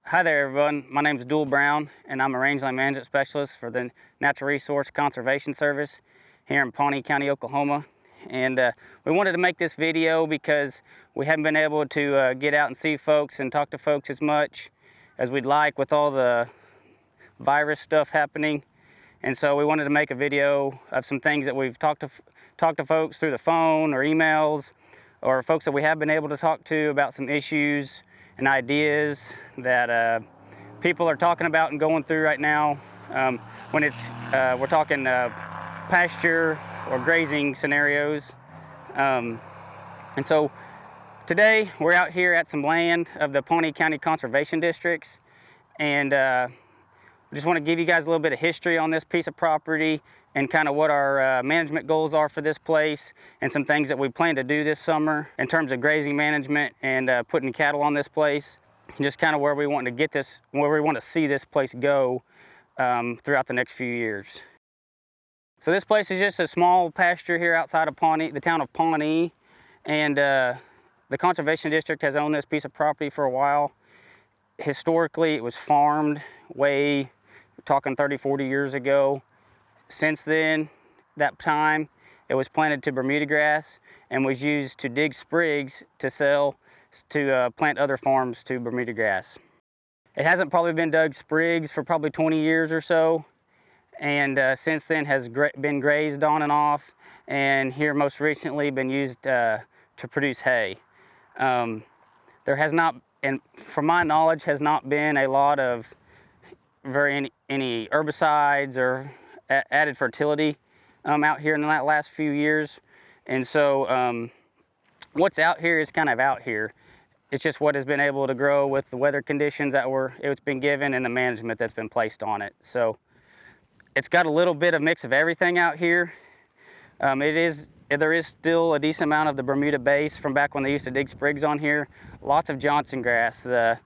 Hi there, everyone. My name is Duel Brown, and I'm a Rangeland Management Specialist for the Natural Resource Conservation Service here in Pawnee County, Oklahoma. And we wanted to make this video because we haven't been able to get out and see folks and talk to folks as much as we'd like with all the virus stuff happening. And so we wanted to make a video of some things that we've talked to folks through the phone or emails, or folks that we have been able to talk to about some issues and ideas that people are talking about and going through right now. When we're talking pasture or grazing scenarios. And so today we're out here at some land of the Pawnee County Conservation Districts, and I just want to give you guys a little bit of history on this piece of property and kind of what our management goals are for this place, and some things that we plan to do this summer in terms of grazing management and putting cattle on this place, and just kind of where we want to get this, where we want to see this place go throughout the next few years. So this place is just a small pasture here outside of Pawnee, the town of Pawnee, and the Conservation District has owned this piece of property for a while. Historically, it was farmed way, talking 30, 40 years ago. Since then, that time, it was planted to Bermuda grass and was used to dig sprigs to sell to plant other farms to Bermuda grass. It hasn't probably been dug sprigs for probably 20 years or so, and since then has been grazed on and off, and here most recently been used to produce hay. There has not, and from my knowledge, has not been a lot of any herbicides or added fertility out here in the last few years. And so what's out here is kind of out here. It's just what has been able to grow with the weather conditions that it's been given and the management that's been placed on it. So it's got a little bit of mix of everything out here. There is still a decent amount of the Bermuda base from back when they used to dig sprigs on here. Lots of Johnson grass. The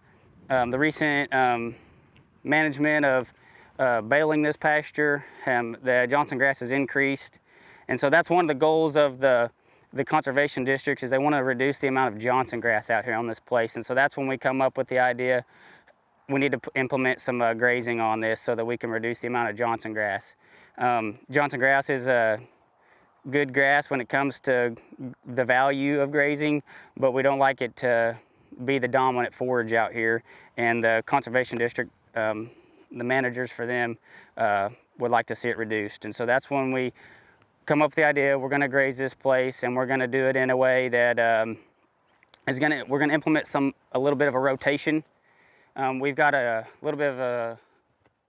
recent management of baling this pasture, the Johnson grass has increased. And so that's one of the goals of the conservation districts, is they want to reduce the amount of Johnson grass out here on this place. And so that's when we come up with the idea, we need to implement some grazing on this so that we can reduce the amount of Johnson grass. Johnson grass is a good grass when it comes to the value of grazing, but we don't like it to be the dominant forage out here. And the conservation district, the managers for them would like to see it reduced. And so that's when we come up with the idea, we're going to graze this place, and we're going to do it in a way that we're going to implement a little bit of a rotation. We've got a little bit of a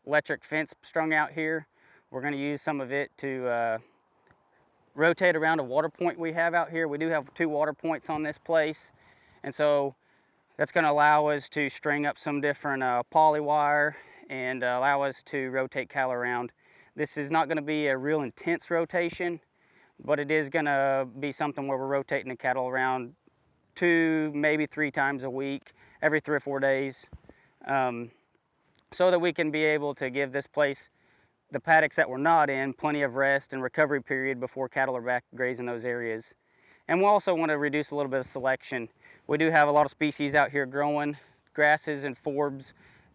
electric fence strung out here. We're going to use some of it to rotate around a water point we have out here. We do have 2 water points on this place, and so that's going to allow us to string up some different poly wire and allow us to rotate cattle around. This is not going to be a real intense rotation, but it is going to be something where we're rotating the cattle around 2, maybe 3 times a week, every 3 or 4 days, so that we can be able to give this place, the paddocks that we're not in, plenty of rest and recovery period before cattle are back grazing those areas. And we also want to reduce a little bit of selection. We do have a lot of species out here growing, grasses and forbs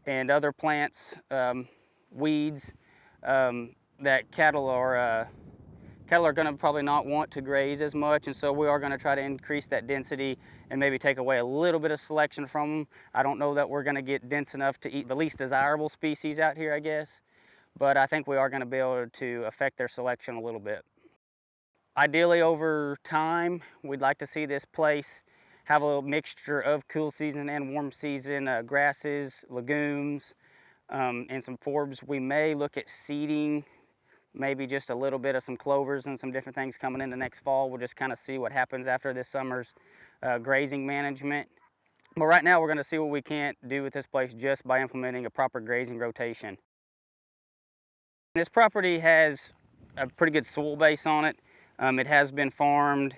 and other plants, weeds, that cattle are going to probably not want to graze as much, and so we are going to try to increase that density and maybe take away a little bit of selection from them. I don't know that we're going to get dense enough to eat the least desirable species out here, I guess, but I think we are going to be able to affect their selection a little bit. Ideally, over time, we'd like to see this place have a little mixture of cool season and warm season grasses, legumes, and some forbs. We may look at seeding, maybe just a little bit of some clovers and some different things coming in the next fall. We'll just kind of see what happens after this summer's grazing management. But right now, we're going to see what we can do with this place just by implementing a proper grazing rotation. This property has a pretty good soil base on it. It has been farmed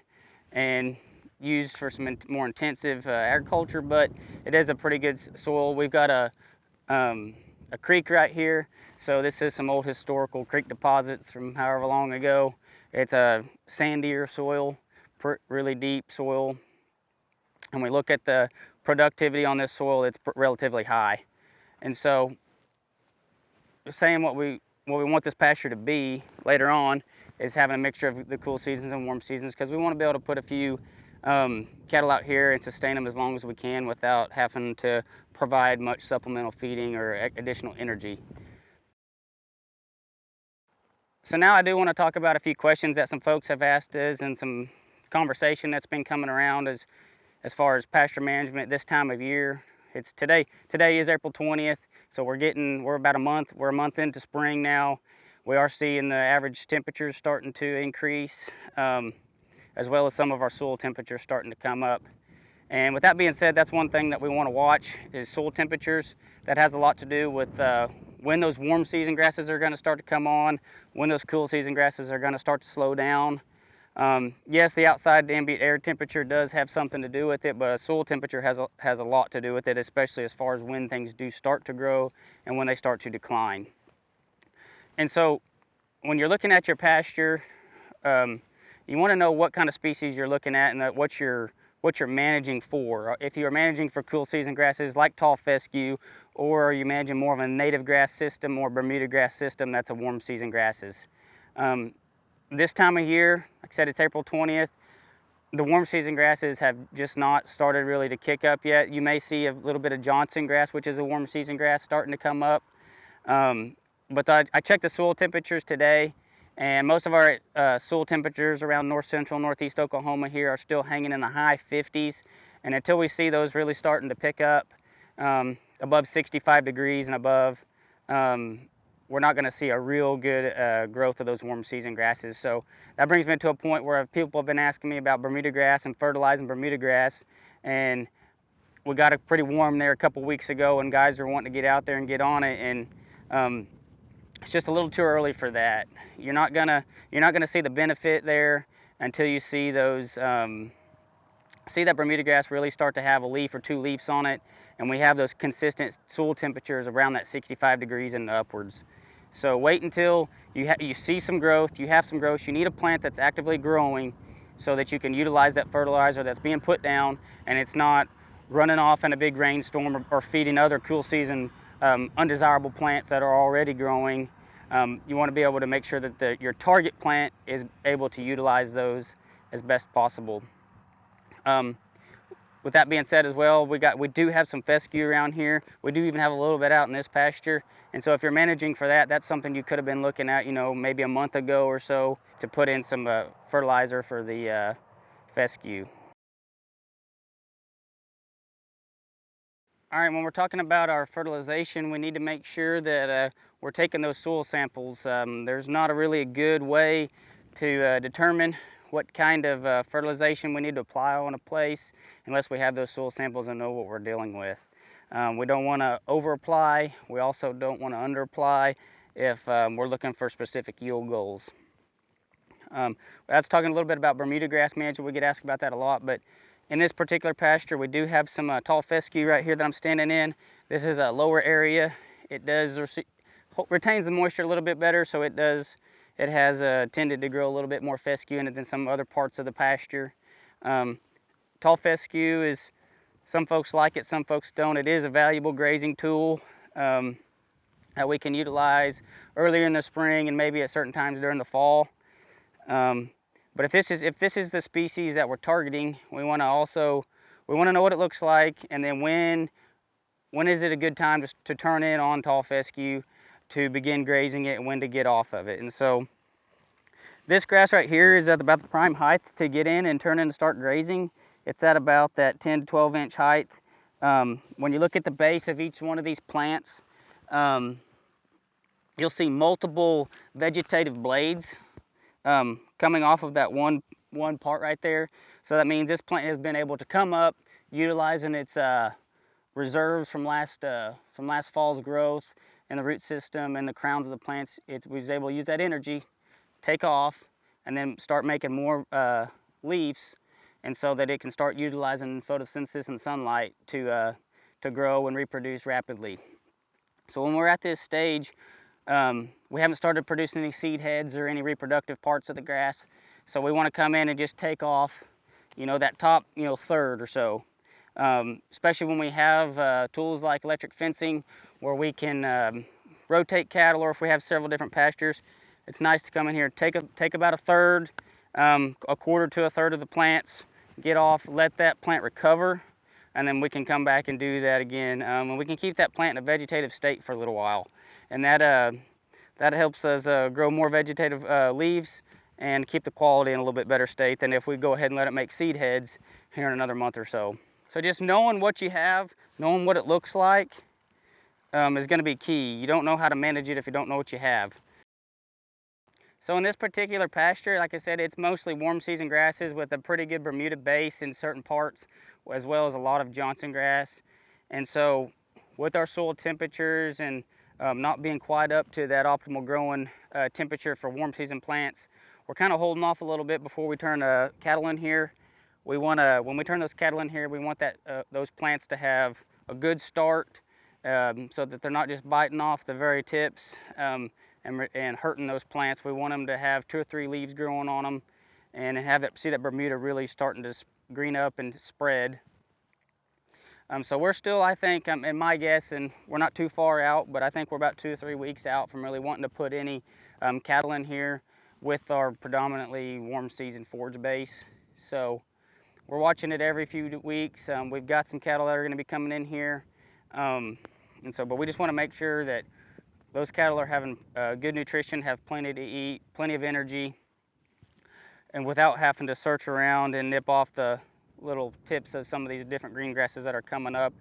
and used for some more intensive agriculture, but it is a pretty good soil. We've got a creek right here, so this is some old historical creek deposits from however long ago. It's a sandier soil, really deep soil, and we look at the productivity on this soil, it's relatively high. And so saying what we want this pasture to be later on is having a mixture of the cool seasons and warm seasons, because we want to be able to put a few cattle out here and sustain them as long as we can without having to provide much supplemental feeding or additional energy. So now I do want to talk about a few questions that some folks have asked us, and some conversation that's been coming around as far as pasture management this time of year. It's today is April 20th, so we're about a month into spring now. We are seeing the average temperatures starting to increase, as well as some of our soil temperatures starting to come up. And with that being said, that's one thing that we want to watch is soil temperatures. That has a lot to do with when those warm season grasses are going to start to come on, when those cool season grasses are going to start to slow down. Yes, the outside ambient air temperature does have something to do with it, but soil temperature has a lot to do with it, especially as far as when things do start to grow and when they start to decline. And so when you're looking at your pasture, you want to know what kind of species you're looking at and what you're managing for. If you're managing for cool season grasses like tall fescue, or are you managing more of a native grass system or Bermuda grass system that's a warm season grasses. This time of year, like I said, it's April 20th. The warm season grasses have just not started really to kick up yet. You may see a little bit of Johnson grass, which is a warm season grass, starting to come up. But I checked the soil temperatures today, and most of our soil temperatures around north central, northeast Oklahoma here are still hanging in the high 50s. And until we see those really starting to pick up above 65 degrees and above, we're not going to see a real good growth of those warm season grasses. So that brings me to a point where people have been asking me about Bermuda grass and fertilizing Bermuda grass, and we got it pretty warm there a couple weeks ago, and guys are wanting to get out there and get on it, and it's just a little too early for that. You're not gonna see the benefit there until you see those see that Bermuda grass really start to have a leaf or two leaves on it, and we have those consistent soil temperatures around that 65 degrees and upwards. So wait until you see some growth, you have some growth. You need a plant that's actively growing so that you can utilize that fertilizer that's being put down, and it's not running off in a big rainstorm or feeding other cool season undesirable plants that are already growing. You want to be able to make sure that your target plant is able to utilize those as best possible. With that being said as well, we do have some fescue around here. We do even have a little bit out in this pasture. And so if you're managing for that, that's something you could have been looking at, maybe a month ago or so, to put in some fertilizer for the fescue. All right, when we're talking about our fertilization, we need to make sure that we're taking those soil samples. There's not a good way to determine what kind of fertilization we need to apply on a place unless we have those soil samples and know what we're dealing with. We don't want to over apply. We also don't want to under apply if we're looking for specific yield goals. That's talking a little bit about Bermuda grass management. We get asked about that a lot, but in this particular pasture, we do have some tall fescue right here that I'm standing in. This is a lower area. It does retains the moisture a little bit better, so it has tended to grow a little bit more fescue in it than some other parts of the pasture. Tall fescue is, some folks like it, some folks don't. It is a valuable grazing tool that we can utilize earlier in the spring and maybe at certain times during the fall. But if this is the species that we're targeting, we want to know what it looks like, and then when is it a good time to turn in on tall fescue to begin grazing it, and when to get off of it. And so this grass right here is at about the prime height to get in and turn in and start grazing. It's at about that 10 to 12 inch height. When you look at the base of each one of these plants, you'll see multiple vegetative blades coming off of that one part right there. So that means this plant has been able to come up utilizing its reserves from last fall's growth and the root system and the crowns of the plants. It was able to use that energy, take off, and then start making more leaves, and so that it can start utilizing photosynthesis and sunlight to grow and reproduce rapidly. So when we're at this stage, we haven't started producing any seed heads or any reproductive parts of the grass. So we want to come in and just take off, that top, third or so. Especially when we have tools like electric fencing, where we can rotate cattle, or if we have several different pastures, it's nice to come in here, take about a third, a quarter to a third of the plants, get off, let that plant recover, and then we can come back and do that again. And we can keep that plant in a vegetative state for a little while, and that helps us grow more vegetative leaves and keep the quality in a little bit better state than if we go ahead and let it make seed heads here in another month or so. So just knowing what you have, knowing what it looks like, is going to be key. You don't know how to manage it if you don't know what you have. So in this particular pasture, like I said, it's mostly warm season grasses with a pretty good Bermuda base in certain parts, as well as a lot of Johnson grass. And so with our soil temperatures and not being quite up to that optimal growing temperature for warm season plants, we're kind of holding off a little bit before we turn cattle in here. We want to, when we turn those cattle in here, we want that those plants to have a good start, so that they're not just biting off the very tips and hurting those plants. We want them to have 2 or 3 leaves growing on them, and have see that Bermuda really starting to green up and spread. So we're still, I think, in my guess, and we're not too far out, but I think we're about 2 or 3 weeks out from really wanting to put any cattle in here with our predominantly warm season forage base. So we're watching it every few weeks. We've got some cattle that are going to be coming in here, but we just want to make sure that those cattle are having good nutrition, have plenty to eat, plenty of energy, and without having to search around and nip off the little tips of some of these different green grasses that are coming up.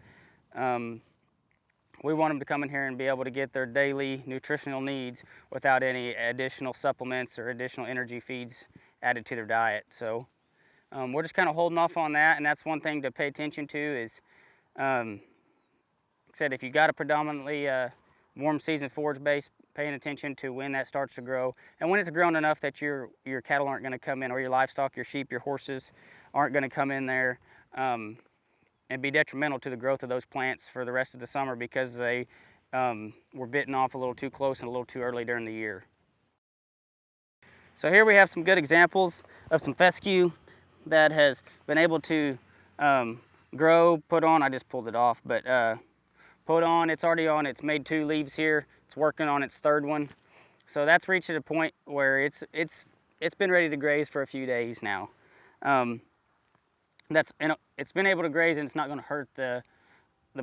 We want them to come in here and be able to get their daily nutritional needs without any additional supplements or additional energy feeds added to their diet. So we're just kind of holding off on that, and that's one thing to pay attention to is, like I said, if you got a predominantly warm season forage base, paying attention to when that starts to grow, and when it's grown enough that your cattle aren't going to come in, or your livestock, your sheep, your horses aren't going to come in there and be detrimental to the growth of those plants for the rest of the summer because they were bitten off a little too close and a little too early during the year. So here we have some good examples of some fescue that has been able to grow, put on. I just pulled it off, but put on, it's already on, it's made 2 leaves here, it's working on its 3rd one. So that's reached a point where it's been ready to graze for a few days now. It's been able to graze, and it's not going to hurt the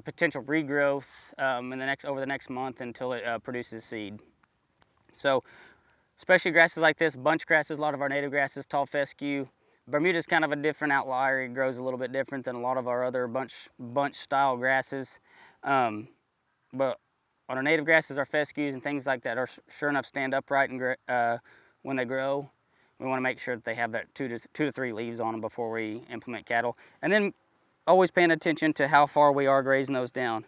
potential regrowth over the next month until it produces seed. So especially grasses like this, bunch grasses, a lot of our native grasses, tall fescue. Bermuda's kind of a different outlier. It grows a little bit different than a lot of our other bunch style grasses. But on our native grasses, our fescues and things like that are sure enough stand upright and when they grow. We want to make sure that they have that 2 to 3 leaves on them before we implement cattle. And then always paying attention to how far we are grazing those down.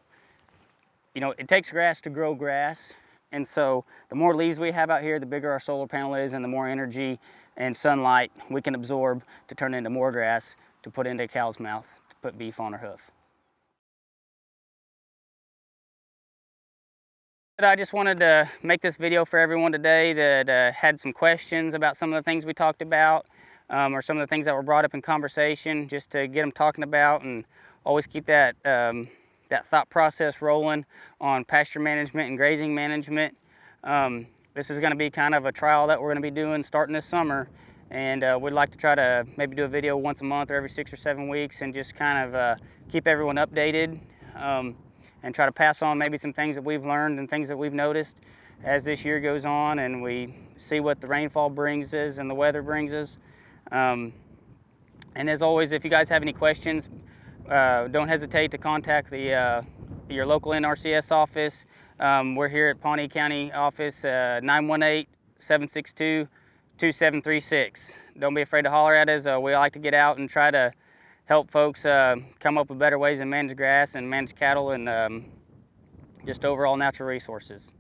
You know, it takes grass to grow grass, and so the more leaves we have out here, the bigger our solar panel is, and the more energy and sunlight we can absorb to turn into more grass to put into a cow's mouth to put beef on her hoof. I just wanted to make this video for everyone today that had some questions about some of the things we talked about, or some of the things that were brought up in conversation, just to get them talking about, and always keep that that thought process rolling on pasture management and grazing management. This is going to be kind of a trial that we're going to be doing starting this summer, and we'd like to try to maybe do a video once a month or every 6 or 7 weeks, and just kind of keep everyone updated. And try to pass on maybe some things that we've learned and things that we've noticed as this year goes on, and we see what the rainfall brings us and the weather brings us. And as always, if you guys have any questions, don't hesitate to contact your local NRCS office. We're here at Pawnee County office, 918-762-2736. Don't be afraid to holler at us. We like to get out and try to help folks come up with better ways to manage grass and manage cattle and just overall natural resources.